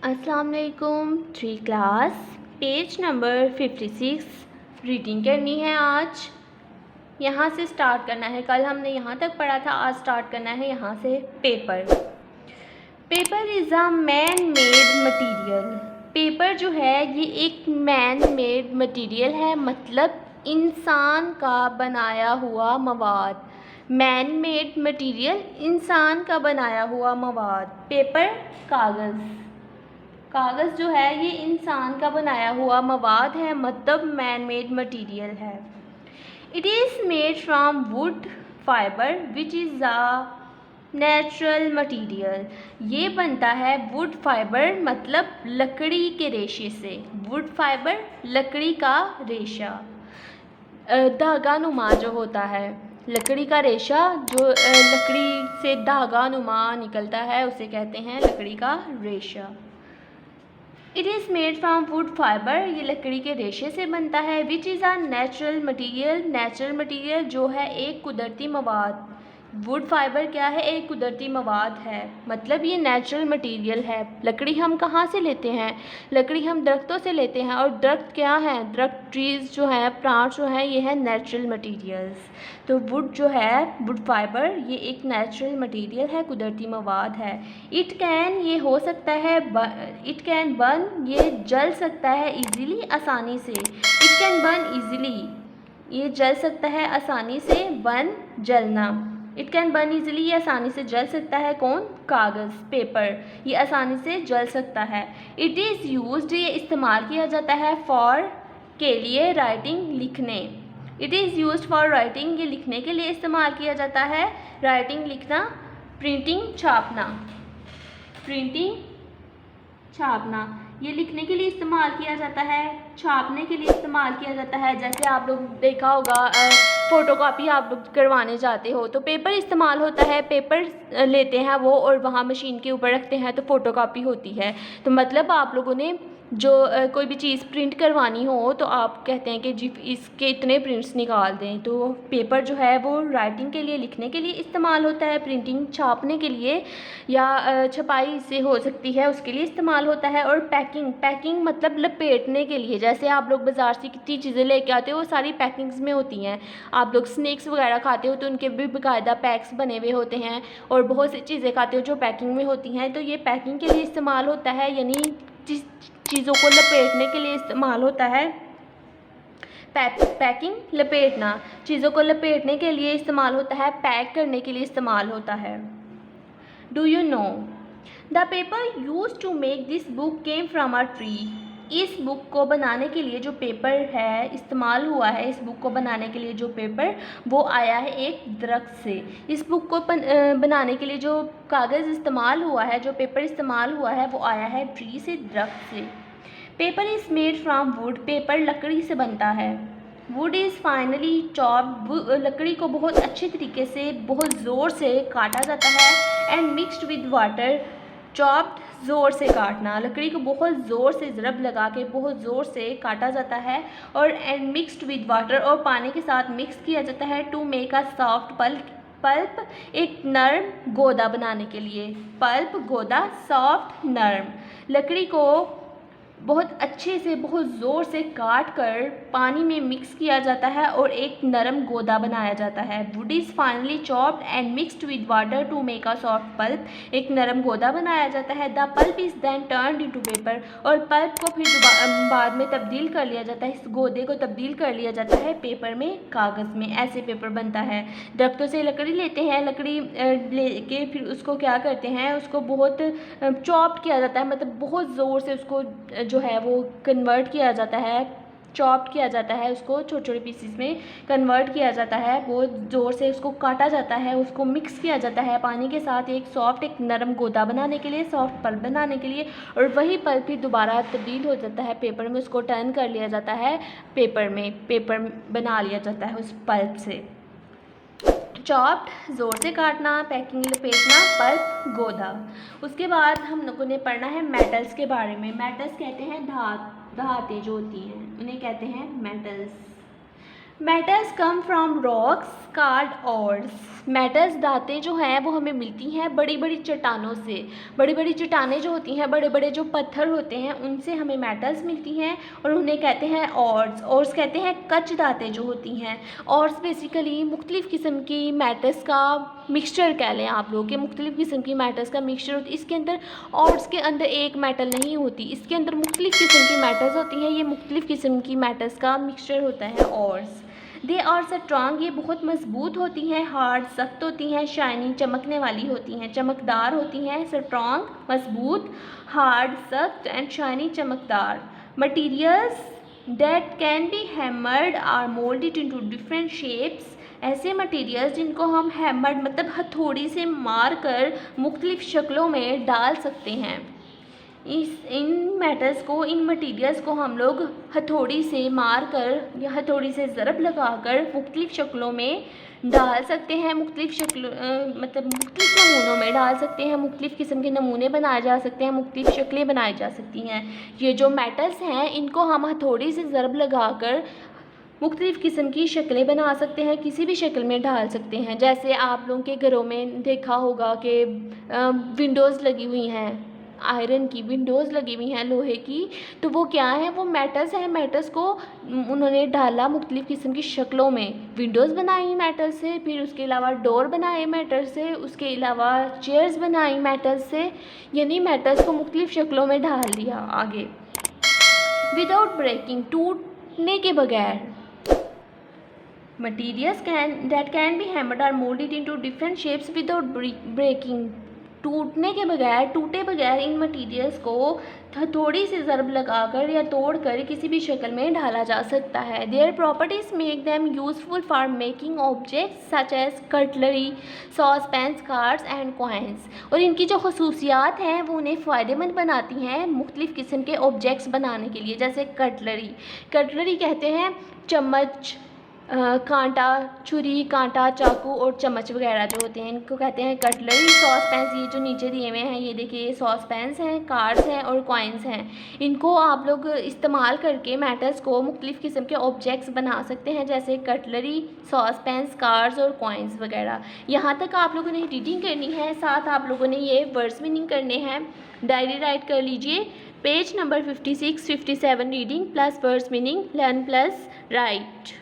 अस्सलाम वालेकुम। 3 class page number 56 reading करनी है। आज यहाँ से स्टार्ट करना है। कल हमने यहाँ तक पढ़ा था, आज स्टार्ट करना है यहाँ से। Paper is a man made material. Paper जो है ये एक मैन मेड मटीरियल है, मतलब इंसान का बनाया हुआ मवाद। मैन मेड मटीरियल, इंसान का बनाया हुआ मवाद। पेपर कागज़ जो है ये इंसान का बनाया हुआ मवाद है, मतलब मैन मेड मटीरियल है। It is made from wood fibre which is a natural material. ये बनता है वुड फाइबर, मतलब लकड़ी के रेशे से। वुड फाइबर लकड़ी का रेशा, धागा नुमा जो होता है, लकड़ी का रेशा जो लकड़ी से धागा नुमा निकलता है उसे कहते हैं लकड़ी का रेशा। It is made from wood fibre, ये लकड़ी के रेशे से बनता है। Which is a natural material, natural material जो है एक कुदरती मवाद। वुड फाइबर क्या है? एक कुदरती मवाद है, मतलब ये नेचुरल मटीरियल है। लकड़ी हम कहाँ से लेते हैं? लकड़ी हम दरख्तों से लेते हैं, और दरख्त क्या है? दरख्त, ट्रीज़ जो हैं, प्लांट्स जो हैं, ये है नेचुरल मटीरियल्स। तो वुड जो है, वुड फाइबर, ये एक नेचुरल मटीरियल है, कुदरती मवाद है। इट कैन, ये हो सकता है, इट कैन बर्न, ये जल सकता है ईजीली, आसानी से। इट कैन बर्न ईजीली, ये जल सकता है आसानी से। बर्न, जलना। इट कैन बर्न ईजिली, ये आसानी से जल सकता है। कौन? कागज़, पेपर, ये आसानी से जल सकता है। इट इज़ यूज्ड, ये इस्तेमाल किया जाता है। फॉर, के लिए। राइटिंग, लिखने। It is used for writing, ये लिखने के लिए इस्तेमाल किया जाता है। राइटिंग, लिखना। प्रिंटिंग, छापना। प्रिंटिंग, छापना, ये लिखने के लिए इस्तेमाल किया जाता है, छापने के लिए इस्तेमाल किया जाता है। जैसे आप लोग देखा होगा, फ़ोटोकॉपी आप लोग करवाने जाते हो तो पेपर इस्तेमाल होता है। पेपर लेते हैं वो और वहाँ मशीन के ऊपर रखते हैं तो फ़ोटोकॉपी होती है। तो मतलब आप लोगों ने जो कोई भी चीज़ प्रिंट करवानी हो तो आप कहते हैं कि जी इसके इतने प्रिंट्स निकाल दें। तो पेपर जो है वो राइटिंग के लिए, लिखने के लिए इस्तेमाल होता है। प्रिंटिंग, छापने के लिए, या छपाई से हो सकती है, उसके लिए इस्तेमाल होता है। और पैकिंग मतलब लपेटने के लिए। जैसे आप लोग बाज़ार से कितनी चीज़ें लेके आते हो वो सारी पैकिंग्स में होती हैं। आप लोग स्नैक्स वगैरह खाते हो तो उनके भी बाकायदा पैक्स बने हुए होते हैं, और बहुत सी चीज़ें खाते हो जो पैकिंग में होती हैं। तो ये पैकिंग के लिए इस्तेमाल होता है, यानी जिस चीज़ों को लपेटने के लिए इस्तेमाल होता है। पैकिंग, लपेटना, चीज़ों को लपेटने के लिए इस्तेमाल होता है, पैक करने के लिए इस्तेमाल होता है। Do you know the paper use to make this book came from a tree. इस बुक को बनाने के लिए जो पेपर है इस्तेमाल हुआ है, इस बुक को बनाने के लिए जो पेपर वो आया है एक दरख्त से। इस बुक को बनाने के लिए जो कागज़ इस्तेमाल हुआ है, जो पेपर इस्तेमाल हुआ है, वो आया है ट्री से, दरख्त से। Paper is made from would, paper लकड़ी से बनता है। वुड इज़ फाइनली चॉप्ड, लकड़ी को बहुत अच्छे तरीके से, बहुत ज़ोर से काटा जाता है। And mixed with water, chopped, ज़ोर से काटना, लकड़ी को बहुत ज़ोर से ज़रब लगा के बहुत ज़ोर से काटा जाता है। और एंड मिक्सड विद वाटर, और पानी के साथ मिक्स किया जाता है। To make a soft pulp, एक नरम गोदा बनाने के लिए। पल्प, गोदा, सॉफ्ट, नरम। लकड़ी को बहुत अच्छे से, बहुत ज़ोर से काट कर पानी में मिक्स किया जाता है और एक नरम गोदा बनाया जाता है। Wood is finally chopped and mixed with water to make a soft pulp, एक नरम गोदा बनाया जाता है। The pulp is then turned into paper, और पल्प को फिर बाद में तब्दील कर लिया जाता है, इस गोदे को तब्दील कर लिया जाता है पेपर में, कागज़ में। ऐसे पेपर बनता है। दरख्तों से लकड़ी लेते हैं, लकड़ी लेके फिर उसको क्या करते हैं, उसको बहुत चॉप किया जाता है, मतलब बहुत ज़ोर से उसको जो है वो कन्वर्ट किया जाता है, चॉप किया जाता है, उसको छोटे छोटे पीसेस में कन्वर्ट किया जाता है। बहुत ज़ोर से उसको काटा जाता है, उसको मिक्स किया जाता है पानी के साथ, एक सॉफ्ट, एक नरम गोदा बनाने के लिए, सॉफ्ट पल्प बनाने के लिए। और वही पल्प फिर दोबारा तब्दील हो जाता है पेपर में, उसको टर्न कर लिया जाता है पेपर में, पेपर बना लिया जाता है उस पल्प से। चॉप्ड, ज़ोर से काटना, पैकिंग, लपेटना, पल्प, गोदा। उसके बाद हम लोगों ने पढ़ना है मेटल्स के बारे में। मेटल्स कहते हैं धातें जो होती हैं, उन्हें कहते हैं metals. Metals come from rocks called ores. Metals धातें जो हैं वो हमें मिलती हैं बड़ी बड़ी चट्टानों से। बड़ी बड़ी चट्टानें जो होती हैं, बड़े बड़े जो पत्थर होते हैं, उनसे हमें मेटल्स मिलती हैं और उन्हें कहते हैं ऑर्स। ऑर्स कहते हैं कच धातें जो होती हैं। ऑर्स बेसिकली मुख्तलिफ़ किस्म की मेटल्स का मिक्सचर कह लें आप लोग, कि मुख्तलिफ़ किस्म की मेटल्स का मिक्सचर होती है। इसके अंदर ऑर्स के अंदर एक मेटल नहीं होती, इसके अंदर मुख्तलिफ़ किस्म की मेटल्स होती हैं। ये मुख्तलिफ़ किस्म की मेटल्स का मिक्सचर होता है ऑर्स। दे आर स्ट्रॉन्ग, ये बहुत मजबूत होती हैं। हार्ड, सख्त होती हैं। शाइनी, चमकने वाली होती हैं, चमकदार होती हैं। स्ट्रॉन्ग, मजबूत। हार्ड, सख्त। एंड शाइनी, चमकदार। Materials that can be hammered or moulded into different shapes, ऐसे मटीरियल्स जिनको हम हैमर्ड मतलब हथौड़ी से मार कर मुख्तलिफ़ शक्लों में डाल सकते हैं। इन मेटल्स को, इन मटीरियल्स को हम लोग हथौड़ी से मार कर या हथौड़ी से ज़रब लगाकर मुख्तलिफ़ शक्लों में डाल सकते हैं। मुख्तलिफ़ शक्लों मतलब मुख्तलिफ़ नमूनों में डाल सकते हैं। मुख्तलिफ़ किस्म के नमूने बनाए जा सकते हैं, मुख्तलिफ़ शक्लें बनाई जा सकती हैं। ये जो मेटल्स हैं इनको हम हथौड़ी से ज़रब लगाकर मुख्तलिफ़ किस्म की शक्लें बना सकते हैं, किसी भी शक्ल में ढाल सकते हैं। जैसे आप लोगों के घरों में देखा होगा कि विंडोज़ लगी हुई हैं, आयरन की विंडोज़ लगी हुई हैं, लोहे की, तो वो क्या है, वो मेटल्स हैं। मेटल्स को उन्होंने डाला मुख्तलिफ़ किस्म की शक्लों में। विंडोज़ बनाई मेटल से, फिर उसके अलावा डोर बनाए मेटल से, उसके अलावा चेयर्स बनाई मेटल से, यानी मेटल्स को मुख्तलिफ़ शक्लों में ढाल दिया आगे। विदाउट ब्रेकिंग, टूटने के बगैर। Materials that can be hammered are molded into different shapes without breaking. टूटने के बगैर, टूटे बगैर इन मटीरियल्स को हथौड़ी से ज़रब लगाकर या तोड़कर किसी भी शक्ल में ढाला जा सकता है। Their properties make them useful for making objects such as cutlery, saucepans, cards and coins. और इनकी जो खसूसियात हैं वो उन्हें फ़ायदेमंद बनाती हैं मुख्तलिफ़ किस्म के ऑब्जेक्ट्स बनाने के लिए। जैसे कटलरी, कटलरी कहते हैं चम्मच, कांटा, छुरी, कांटा, चाकू और चम्मच वगैरह जो होते हैं इनको कहते हैं कटलरी। सॉस पैंस, ये जो नीचे दिए हुए हैं ये देखिए, ये सॉस पैंस हैं, कार्ड्स हैं और कॉइन्स हैं। इनको आप लोग इस्तेमाल करके मेटल्स को मुख्तलिफ़ किस्म के ऑब्जेक्ट्स बना सकते हैं, जैसे कटलरी, सॉस पैंस, कार्ड्स और कॉइन्स वगैरह। यहाँ तक आप लोगों ने रीडिंग करनी है, साथ आप लोगों ने ये वर्ड्स मीनिंग करने हैं। डायरी राइट कर लीजिए, page number 56, 57 reading plus words meaning, learn plus right.